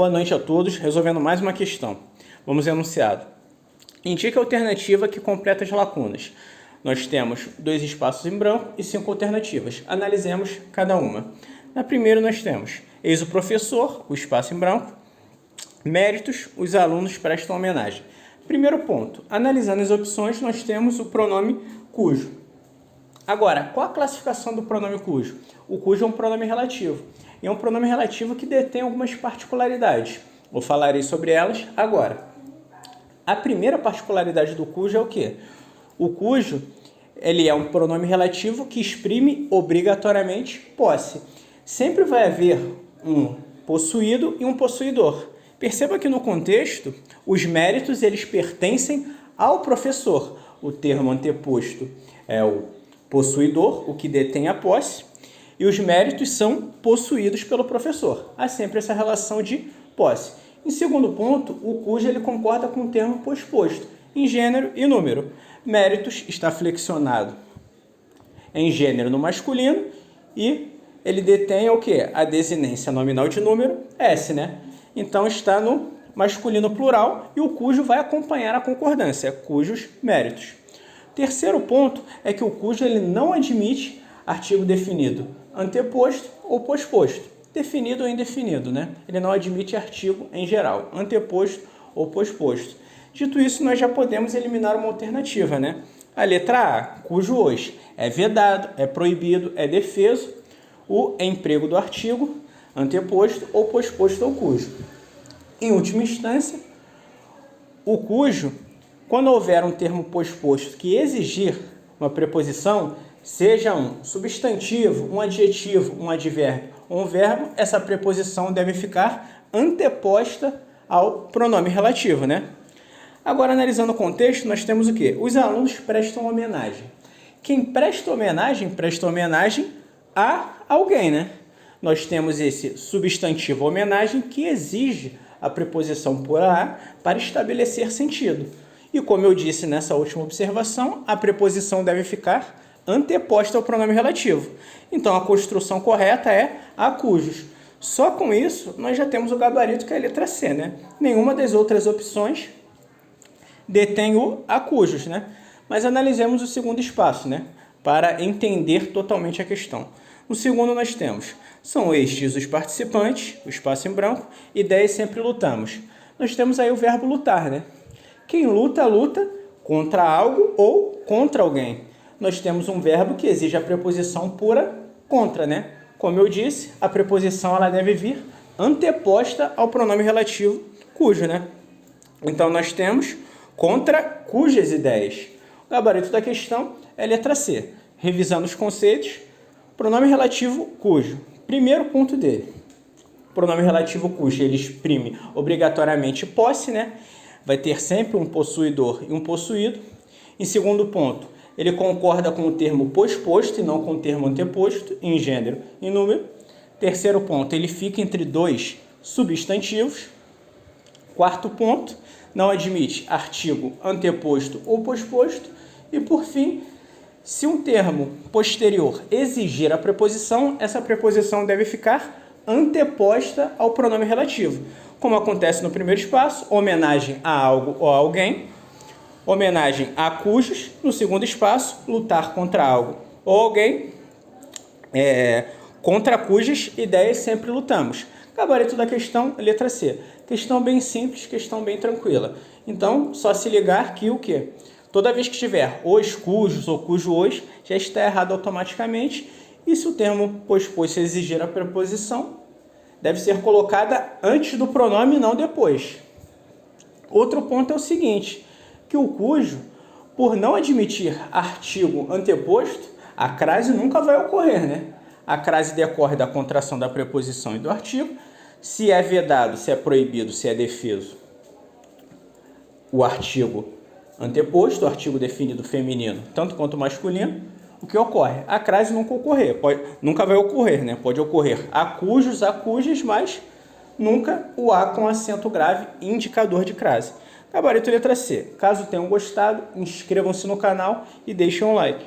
Boa noite a todos, resolvendo mais uma questão. Vamos ao enunciado. Indique a alternativa que completa as lacunas. Nós temos 2 espaços em branco e 5 alternativas. Analisemos cada uma. Na primeira nós temos eis o professor, o espaço em branco. Méritos, os alunos prestam homenagem. Primeiro ponto, analisando as opções, nós temos o pronome cujo. Agora, qual a classificação do pronome cujo? O cujo é um pronome relativo. E é um pronome relativo que detém algumas particularidades. Eu falarei sobre elas agora. A primeira particularidade do cujo é o quê? O cujo, ele é um pronome relativo que exprime obrigatoriamente posse. Sempre vai haver um possuído e um possuidor. Perceba que no contexto, os méritos eles pertencem ao professor. O termo anteposto é o possuidor, o que detém a posse, e os méritos são possuídos pelo professor. Há sempre essa relação de posse. Em segundo ponto, o cujo ele concorda com o termo posposto, em gênero e número. Méritos está flexionado em gênero no masculino e ele detém o quê? A desinência nominal de número, S, né? Então está no masculino plural e o cujo vai acompanhar a concordância, cujos méritos. Terceiro ponto é que o cujo ele não admite artigo definido anteposto ou posposto, definido ou indefinido, né? Ele não admite artigo em geral, anteposto ou posposto. Dito isso, nós já podemos eliminar uma alternativa, né? A letra A, cujo os é vedado, é proibido, é defeso, o emprego do artigo anteposto ou posposto ao cujo. Em última instância, o cujo, quando houver um termo posposto que exigir uma preposição, seja um substantivo, um adjetivo, um advérbio ou um verbo, essa preposição deve ficar anteposta ao pronome relativo, né? Agora, analisando o contexto, nós temos o quê? Os alunos prestam homenagem. Quem presta homenagem a alguém, né? Nós temos esse substantivo homenagem que exige a preposição por a para estabelecer sentido. E como eu disse nessa última observação, a preposição deve ficar anteposta ao pronome relativo. Então, a construção correta é a cujos. Só com isso, nós já temos o gabarito que é a letra C, né? Nenhuma das outras opções detém o a cujos, né? Mas analisemos o segundo espaço, né? Para entender totalmente a questão. No segundo nós temos, são estes os participantes, o espaço em branco, e 10 sempre lutamos. Nós temos aí o verbo lutar, né? Quem luta, luta contra algo ou contra alguém. Nós temos um verbo que exige a preposição pura contra, né? Como eu disse, a preposição ela deve vir anteposta ao pronome relativo cujo, né? Então, nós temos contra cujas ideias. O gabarito da questão é a letra C. Revisando os conceitos, pronome relativo cujo. Primeiro ponto dele. Pronome relativo cujo, ele exprime obrigatoriamente posse, né? Vai ter sempre um possuidor e um possuído. Em segundo ponto, ele concorda com o termo posposto e não com o termo anteposto, em gênero e número. Terceiro ponto, ele fica entre 2 substantivos. Quarto ponto, não admite artigo anteposto ou posposto. E por fim, se um termo posterior exigir a preposição, essa preposição deve ficar anteposta ao pronome relativo. Como acontece no primeiro espaço, homenagem a algo ou a alguém. Homenagem a cujos, no segundo espaço, lutar contra algo ou alguém, contra cujas ideias sempre lutamos. Gabarito da questão, letra C. Questão bem simples, questão bem tranquila. Então, só se ligar que o quê? Toda vez que tiver os cujos ou cujo os, já está errado automaticamente. E se o termo posposto exigir a preposição, deve ser colocada antes do pronome e não depois. Outro ponto é o seguinte, que o cujo, por não admitir artigo anteposto, a crase nunca vai ocorrer, né? A crase decorre da contração da preposição e do artigo. Se é vedado, se é proibido, se é defeso, o artigo anteposto, o artigo definido feminino, tanto quanto masculino, o que ocorre? A crase nunca vai ocorrer, né? Pode ocorrer a cujos, a cujas, mas nunca o A com acento grave, indicador de crase. Gabarito letra C. Caso tenham gostado, inscrevam-se no canal e deixem um like.